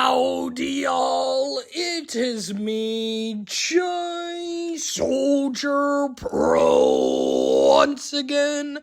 Howdy, y'all. It is me, JSoldierPro, once again.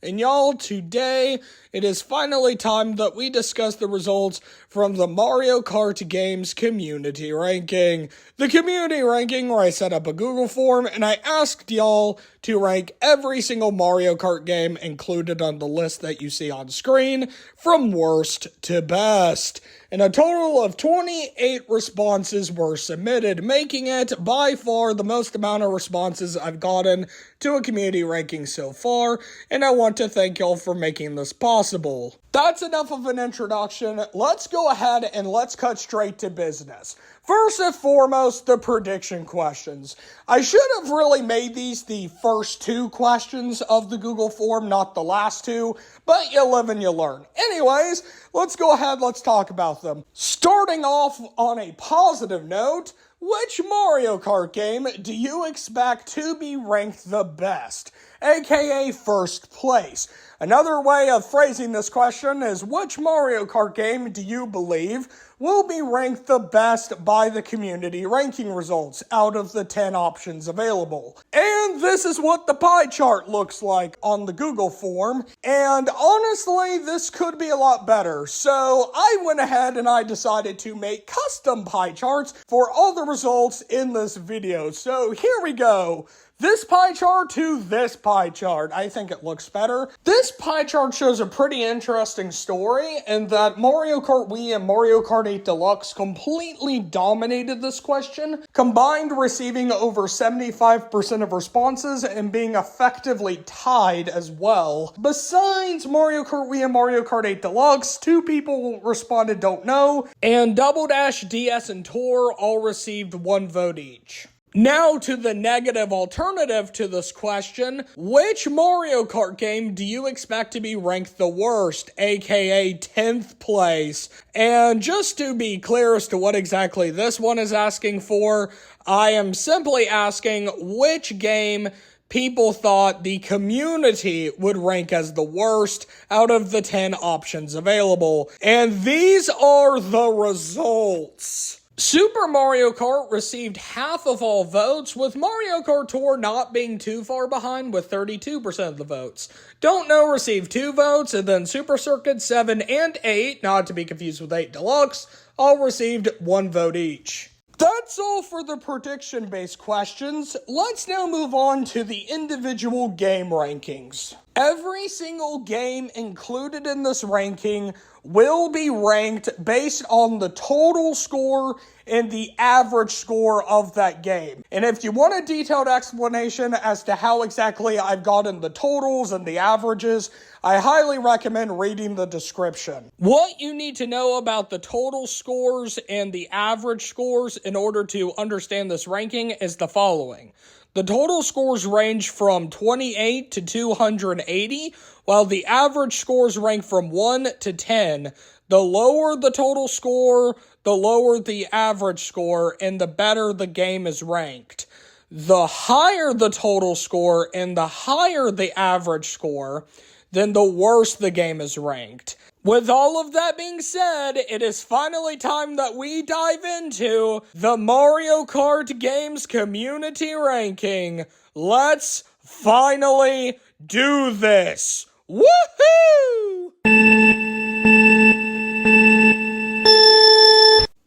And y'all, today, it is finally time that we discuss the results from the Mario Kart games community ranking. The community ranking where I set up a Google form and I asked y'all to rank every single Mario Kart game included on the list that you see on screen from worst to best. And a total of 28 responses were submitted, making it by far the most amount of responses I've gotten to a community ranking so far, and I want to thank y'all for making this possible. That's enough of an introduction. Let's go ahead and let's cut straight to business. First and foremost, the prediction questions. I should have really made these the first two questions of the Google form, not the last two, but you live and you learn. Anyways, let's go ahead, let's talk about them. Starting off on a positive note, which Mario Kart game do you expect to be ranked the best, aka first place? Another way of phrasing this question is, which Mario Kart game do you believe will be ranked the best by the community ranking results out of the 10 options available? And this is what the pie chart looks like on the Google form, and honestly, this could be a lot better. So I went ahead and I decided to make custom pie charts for all the results in this video. So here we go. This pie chart to this pie chart. I think it looks better. This pie chart shows a pretty interesting story in that Mario Kart Wii and Mario Kart 8 Deluxe completely dominated this question, combined receiving over 75% of responses and being effectively tied as well. Besides Mario Kart Wii and Mario Kart 8 Deluxe, two people responded don't know, and Double Dash, DS, and Tour all received 1 vote each. Now to the negative alternative to this question, which Mario Kart game do you expect to be ranked the worst, aka 10th place? And just to be clear as to what exactly this one is asking for, I am simply asking which game people thought the community would rank as the worst out of the 10 options available. And these are the results. Super Mario Kart received half of all votes, with Mario Kart Tour not being too far behind with 32% of the votes. Don't Know received 2 votes, and then Super Circuit 7 and 8, not to be confused with 8 Deluxe, all received 1 vote each. That's all for the prediction-based questions. Let's now move on to the individual game rankings. Every single game included in this ranking will be ranked based on the total score and the average score of that game. And if you want a detailed explanation as to how exactly I've gotten the totals and the averages, I highly recommend reading the description. What you need to know about the total scores and the average scores in order to understand this ranking is the following. The total scores range from 28 to 280, while the average scores rank from 1 to 10. The lower the total score, the lower the average score, and the better the game is ranked. The higher the total score and the higher the average score, then the worse the game is ranked. With all of that being said, it is finally time that we dive into the Mario Kart games community ranking. Let's finally do this. Woohoo!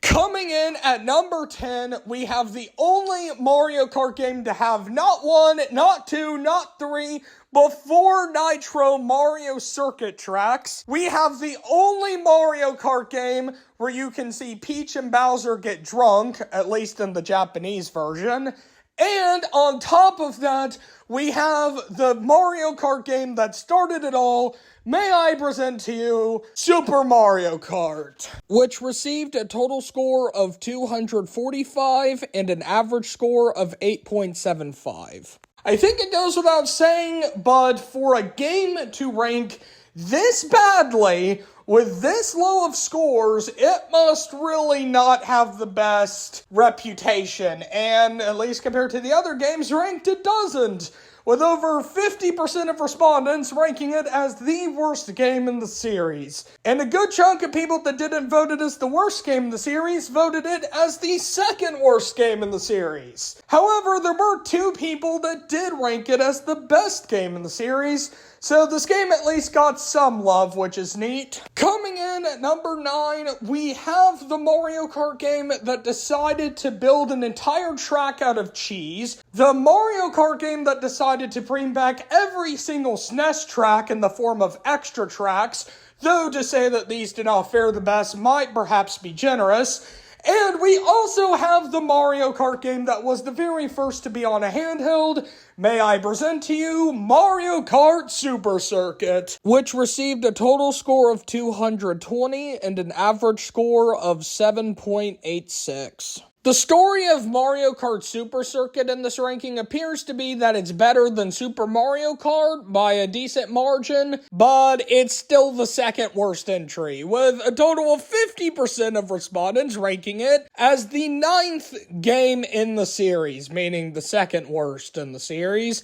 Coming in at number 10, we have the only Mario Kart game to have not 1, not 2, not 3, but 4 Nitro Mario circuit tracks. We have the only Mario Kart game where you can see Peach and Bowser get drunk, at least in the Japanese version. And on top of that, we have the Mario Kart game that started it all. May I present to you Super Mario Kart, which received a total score of 245 and an average score of 8.75. I think it goes without saying, but for a game to rank this badly, with this low of scores, it must really not have the best reputation, and at least compared to the other games ranked, it doesn't. with over 50% of respondents ranking it as the worst game in the series. And a good chunk of people that didn't vote it as the worst game in the series voted it as the second worst game in the series. However, there were 2 people that did rank it as the best game in the series, so this game at least got some love, which is neat. Coming in at number 9, we have the Mario Kart game that decided to build an entire track out of cheese, the Mario Kart game that decided to bring back every single SNES track in the form of extra tracks, though to say that these did not fare the best might perhaps be generous. And we also have the Mario Kart game that was the very first to be on a handheld. May I present to you Mario Kart Super Circuit, which received a total score of 220 and an average score of 7.86. The story of Mario Kart Super Circuit in this ranking appears to be that it's better than Super Mario Kart by a decent margin, but it's still the second worst entry, with a total of 50% of respondents ranking it as the 9th game in the series, meaning the second worst in the series.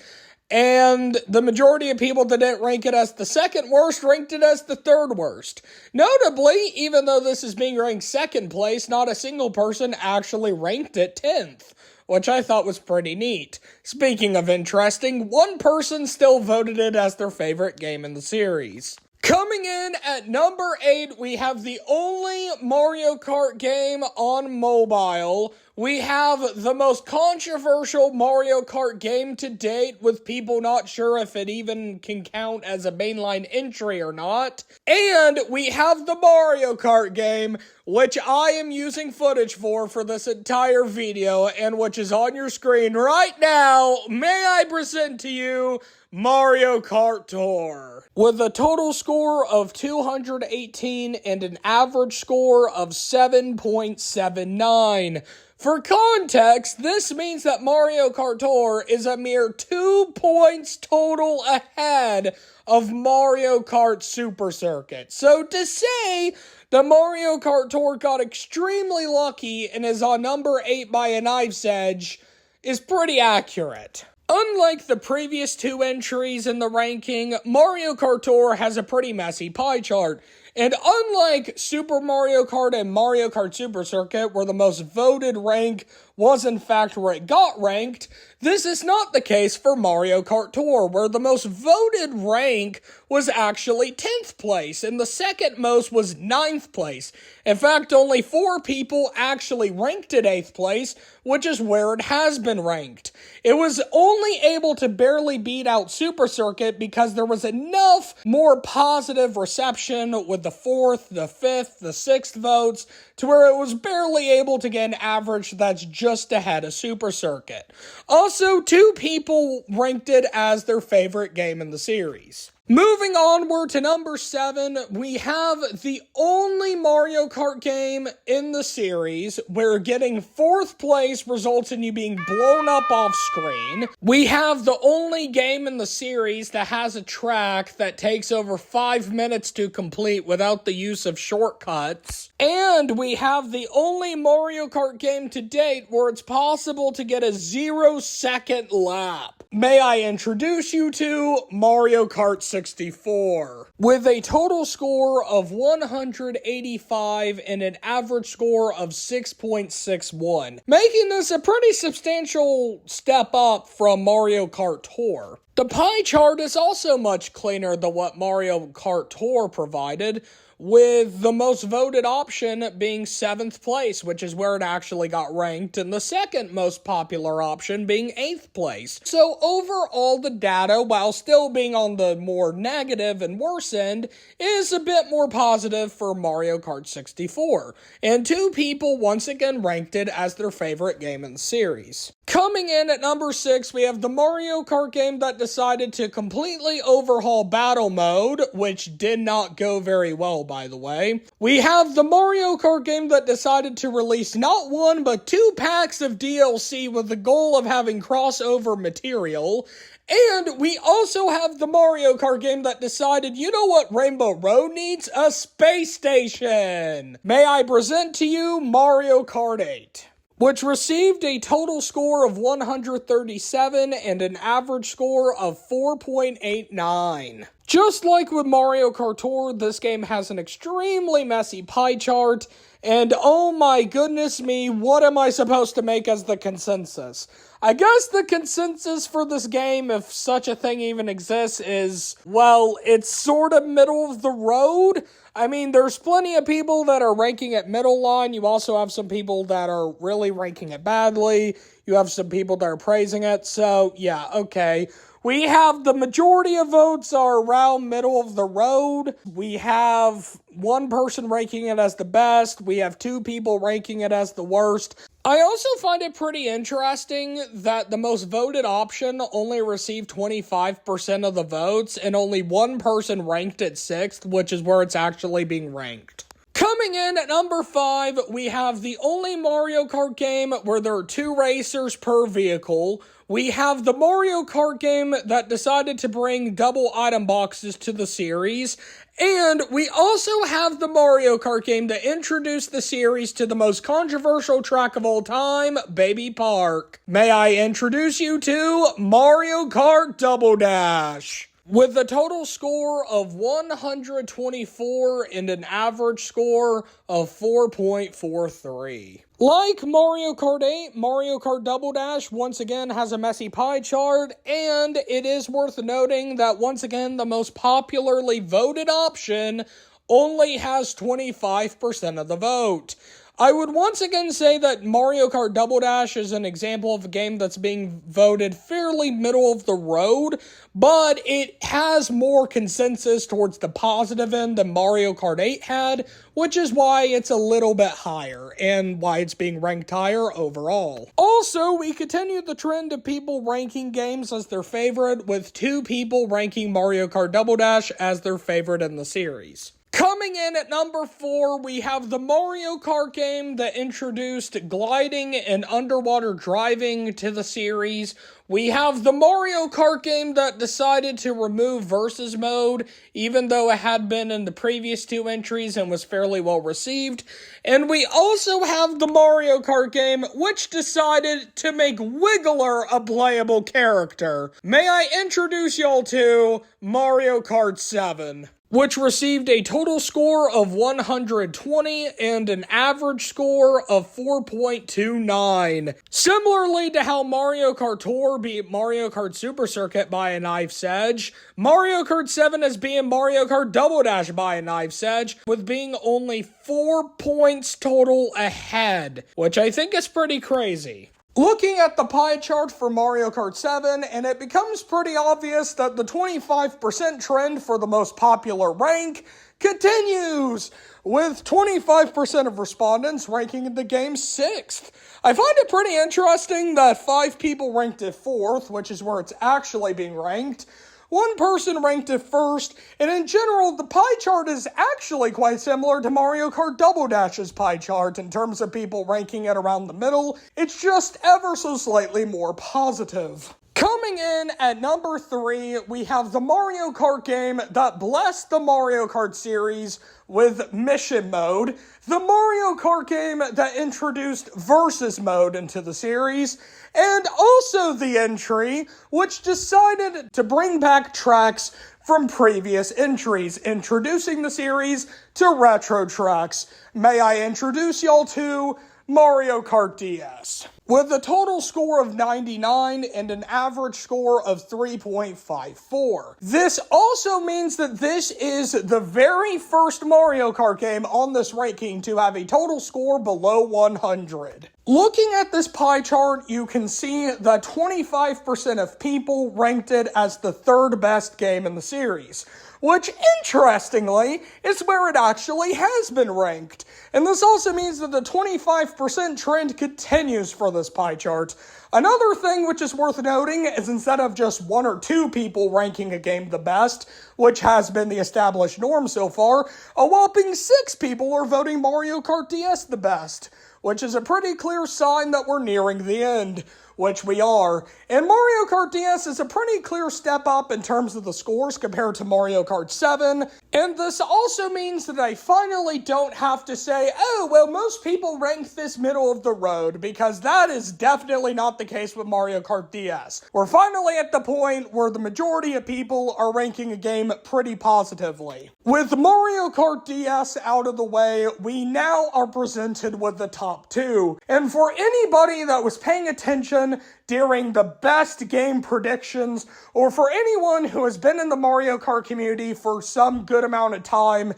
And the majority of people that didn't rank it as the second worst ranked it as the third worst. Notably, even though this is being ranked second place, not a single person actually ranked it 10th, which I thought was pretty neat. Speaking of interesting, one person still voted it as their favorite game in the series. Coming in at number 8, we have the only Mario Kart game on mobile. We have the most controversial Mario Kart game to date, with people not sure if it even can count as a mainline entry or not. And we have the Mario Kart game, which I am using footage for this entire video, and which is on your screen right now. May I present to you Mario Kart Tour, with a total score of 218 and an average score of 7.79. For context, this means that Mario Kart Tour is a mere 2 points total ahead of Mario Kart Super Circuit. So to say the Mario Kart Tour got extremely lucky and is on number 8 by a knife's edge is pretty accurate. Unlike the previous 2 entries in the ranking, Mario Kart Tour has a pretty messy pie chart. And unlike Super Mario Kart and Mario Kart Super Circuit, where the most voted rank was in fact where it got ranked, this is not the case for Mario Kart Tour, where the most voted rank was actually 10th place, and the second most was 9th place. In fact, only 4 people actually ranked it 8th place, which is where it has been ranked. It was only able to barely beat out Super Circuit because there was enough more positive reception with the 4th, the 5th, the 6th votes, to where it was barely able to get an average that's just ahead of Super Circuit. Also, 2 people ranked it as their favorite game in the series. Moving onward to number 7, we have the only Mario Kart game in the series where getting 4th place results in you being blown up off screen. We have the only game in the series that has a track that takes over 5 minutes to complete without the use of shortcuts. And we have the only Mario Kart game to date where it's possible to get a 0-second lap. May I introduce you to Mario Kart 64, with a total score of 185 and an average score of 6.61, making this a pretty substantial step up from Mario Kart Tour. The pie chart is also much cleaner than what Mario Kart Tour provided, with the most voted option being 7th place, which is where it actually got ranked, and the second most popular option being 8th place. So overall, the data, while still being on the more negative and worse end, is a bit more positive for Mario Kart 64. And 2 people once again ranked it as their favorite game in the series. Coming in at number 6, we have the Mario Kart game that decided to completely overhaul battle mode, which did not go very well, by the way. We have the Mario Kart game that decided to release not 1, but 2 packs of DLC with the goal of having crossover material. And we also have the Mario Kart game that decided, you know what Rainbow Road needs? A space station! May I present to you Mario Kart 8. which received a total score of 137 and an average score of 4.89. Just like with Mario Kart Tour, this game has an extremely messy pie chart, and oh my goodness me, what am I supposed to make as the consensus? I guess the consensus for this game, if such a thing even exists, is, well, it's sort of middle of the road. I mean, there's plenty of people that are ranking it middle line. You also have some people that are really ranking it badly. You have some people that are praising it. So, yeah, okay. We have the majority of votes are around middle of the road. We have one person ranking it as the best. We have two people ranking it as the worst. I also find it pretty interesting that the most voted option only received 25% of the votes, and only one person ranked it 6th, which is where it's actually being ranked. Coming in at number 5, we have the only Mario Kart game where there are 2 racers per vehicle. We have the Mario Kart game that decided to bring double item boxes to the series. And we also have the Mario Kart game that introduced the series to the most controversial track of all time, Baby Park. May I introduce you to Mario Kart Double Dash? With a total score of 124 and an average score of 4.43. Like Mario Kart 8, Mario Kart Double Dash once again has a messy pie chart, and it is worth noting that once again the most popularly voted option only has 25% of the vote. I would once again say that Mario Kart Double Dash is an example of a game that's being voted fairly middle of the road, but it has more consensus towards the positive end than Mario Kart 8 had, which is why it's a little bit higher, and why it's being ranked higher overall. Also, we continue the trend of people ranking games as their favorite, with 2 people ranking Mario Kart Double Dash as their favorite in the series. Coming in at number 4, we have the Mario Kart game that introduced gliding and underwater driving to the series. We have the Mario Kart game that decided to remove versus mode, even though it had been in the previous 2 entries and was fairly well received. And we also have the Mario Kart game which decided to make Wiggler a playable character. May I introduce y'all to Mario Kart 7? Which received a total score of 120 and an average score of 4.29. Similarly to how Mario Kart Tour beat Mario Kart Super Circuit by a knife's edge, Mario Kart 7 is beating Mario Kart Double Dash by a knife's edge, with being only 4 points total ahead, which I think is pretty crazy. Looking at the pie chart for Mario Kart 7, and it becomes pretty obvious that the 25% trend for the most popular rank continues, with 25% of respondents ranking the game 6th. I find it pretty interesting that 5 people ranked it 4th, which is where it's actually being ranked. 1 person ranked it 1st, and in general, the pie chart is actually quite similar to Mario Kart Double Dash's pie chart in terms of people ranking it around the middle. It's just ever so slightly more positive. Coming in at number 3, we have the Mario Kart game that blessed the Mario Kart series with mission mode, the Mario Kart game that introduced versus mode into the series, and also the entry which decided to bring back tracks from previous entries, introducing the series to retro tracks. May I introduce y'all to Mario Kart DS, with a total score of 99 and an average score of 3.54. This also means that this is the very first Mario Kart game on this ranking to have a total score below 100. Looking at this pie chart, you can see that 25% of people ranked it as the 3rd best game in the series, which, interestingly, is where it actually has been ranked. And this also means that the 25% trend continues for this pie chart. Another thing which is worth noting is instead of just 1 or 2 people ranking a game the best, which has been the established norm so far, a whopping 6 people are voting Mario Kart DS the best, which is a pretty clear sign that we're nearing the end, which we are. And Mario Kart DS is a pretty clear step up in terms of the scores compared to Mario Kart 7, and this also means that I finally don't have to say say, oh, well, most people rank this middle of the road, because that is definitely not the case with Mario Kart DS. We're finally at the point where the majority of people are ranking a game pretty positively. With Mario Kart DS out of the way, we now are presented with the top 2. And for anybody that was paying attention during the best game predictions, or for anyone who has been in the Mario Kart community for some good amount of time,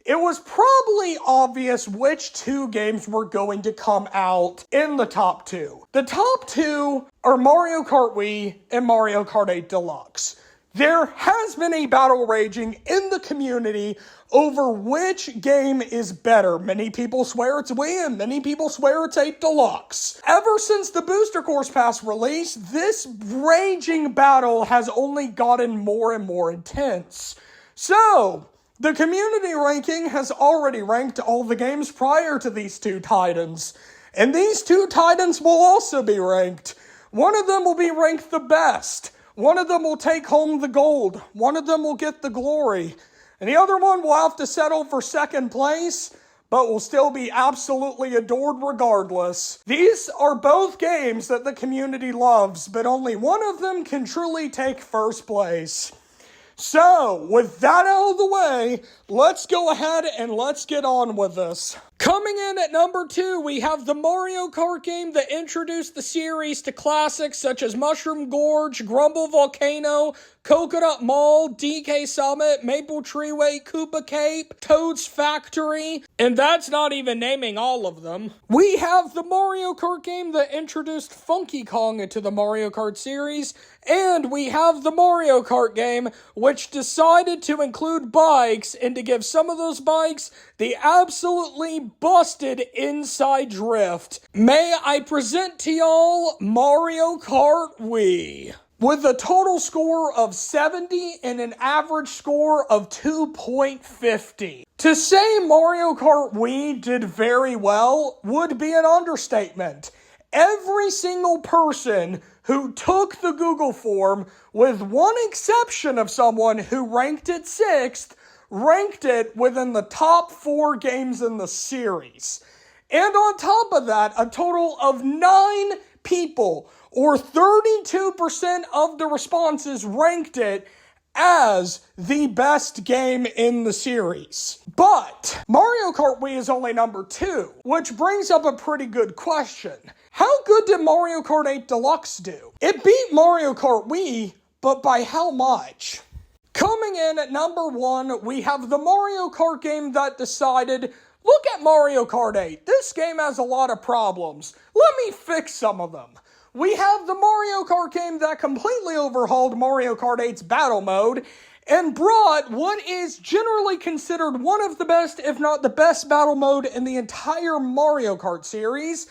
it was probably obvious which 2 games were going to come out in the top 2. The top 2 are Mario Kart Wii and Mario Kart 8 Deluxe. There has been a battle raging in the community over which game is better. Many people swear it's Wii and many people swear it's 8 Deluxe. Ever since the Booster Course Pass release, this raging battle has only gotten more and more intense. So, the community ranking has already ranked all the games prior to these 2 titans. And these 2 titans will also be ranked. One of them will be ranked the best. One of them will take home the gold. One of them will get the glory. And the other one will have to settle for second place, but will still be absolutely adored regardless. These are both games that the community loves, but only one of them can truly take first place. So, with that out of the way, let's go ahead and let's get on with this. Coming in at number 2, we have the Mario Kart game that introduced the series to classics such as Mushroom Gorge, Grumble Volcano, Coconut Mall, DK Summit, Maple Treeway, Koopa Cape, Toad's Factory, and that's not even naming all of them. We have the Mario Kart game that introduced Funky Kong into the Mario Kart series, and we have the Mario Kart game which decided to include bikes and to give some of those bikes the absolutely busted inside drift. May I present to y'all Mario Kart Wii. With a total score of 70 and an average score of 2.50. To say Mario Kart Wii did very well would be an understatement. Every single person who took the Google form, with one exception of someone who ranked it 6th, ranked it within the top 4 games in the series. And on top of that, a total of 9 people, or 32% of the responses, ranked it as the best game in the series. But Mario Kart Wii is only number 2, which brings up a pretty good question. How good did Mario Kart 8 Deluxe do? It beat Mario Kart Wii, but by how much? Coming in at number 1, we have the Mario Kart game that decided, look at Mario Kart 8. This game has a lot of problems. Let me fix some of them. We have the Mario Kart game that completely overhauled Mario Kart 8's battle mode and brought what is generally considered one of the best, if not the best, battle mode in the entire Mario Kart series.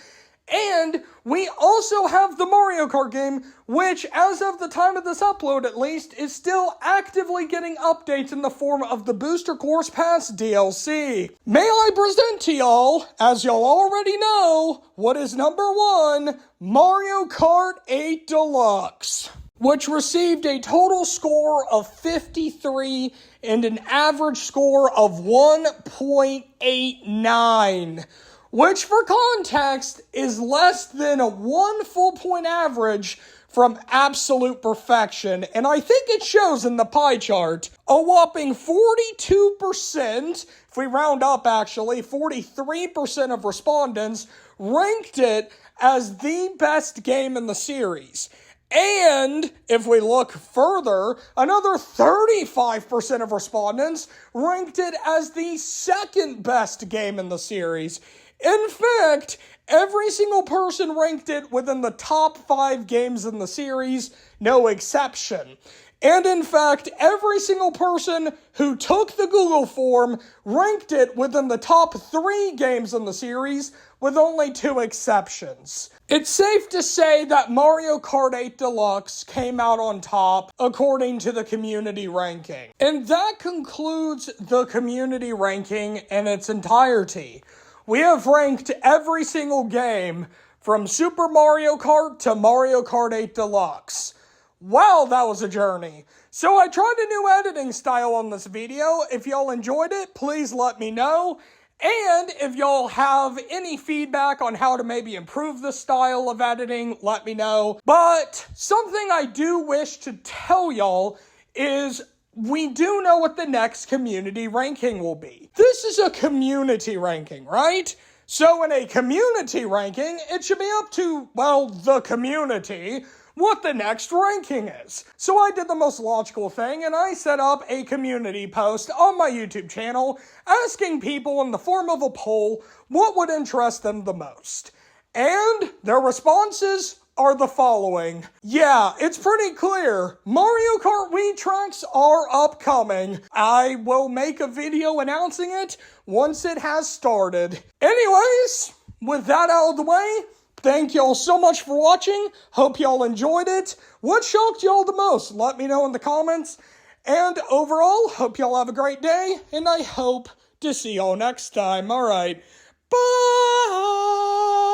And we also have the Mario Kart game, which, as of the time of this upload at least, is still actively getting updates in the form of the Booster Course Pass DLC. May I present to y'all, as y'all already know, what is number 1, Mario Kart 8 Deluxe, which received a total score of 53 and an average score of 1.89. Which, for context, is less than a 1 full point average from absolute perfection, and I think it shows in the pie chart. A whopping 42%, if we round up actually, 43% of respondents ranked it as the best game in the series. And, if we look further, another 35% of respondents ranked it as the second best game in the series. In fact, every single person ranked it within the top 5 games in the series, no exception. And in fact, every single person who took the Google form ranked it within the top 3 games in the series, with only 2 exceptions. It's safe to say that Mario Kart 8 Deluxe came out on top, according to the community ranking. And that concludes the community ranking in its entirety. We have ranked every single game from Super Mario Kart to Mario Kart 8 Deluxe. Wow, that was a journey. So I tried a new editing style on this video. If y'all enjoyed it, please let me know. And if y'all have any feedback on how to maybe improve the style of editing, let me know. But something I do wish to tell y'all is we do know what the next community ranking will be. This is a community ranking, right? So in a community ranking, it should be up to, well, the community, what the next ranking is. So I did the most logical thing and I set up a community post on my YouTube channel asking people in the form of a poll what would interest them the most. And their responses are the following. Yeah, it's pretty clear. Mario Kart Wii tracks are upcoming. I will make a video announcing it once it has started. Anyways, with that out of the way, thank y'all so much for watching. Hope y'all enjoyed it. What shocked y'all the most? Let me know in the comments. And overall, hope y'all have a great day, and I hope to see y'all next time. Alright, bye!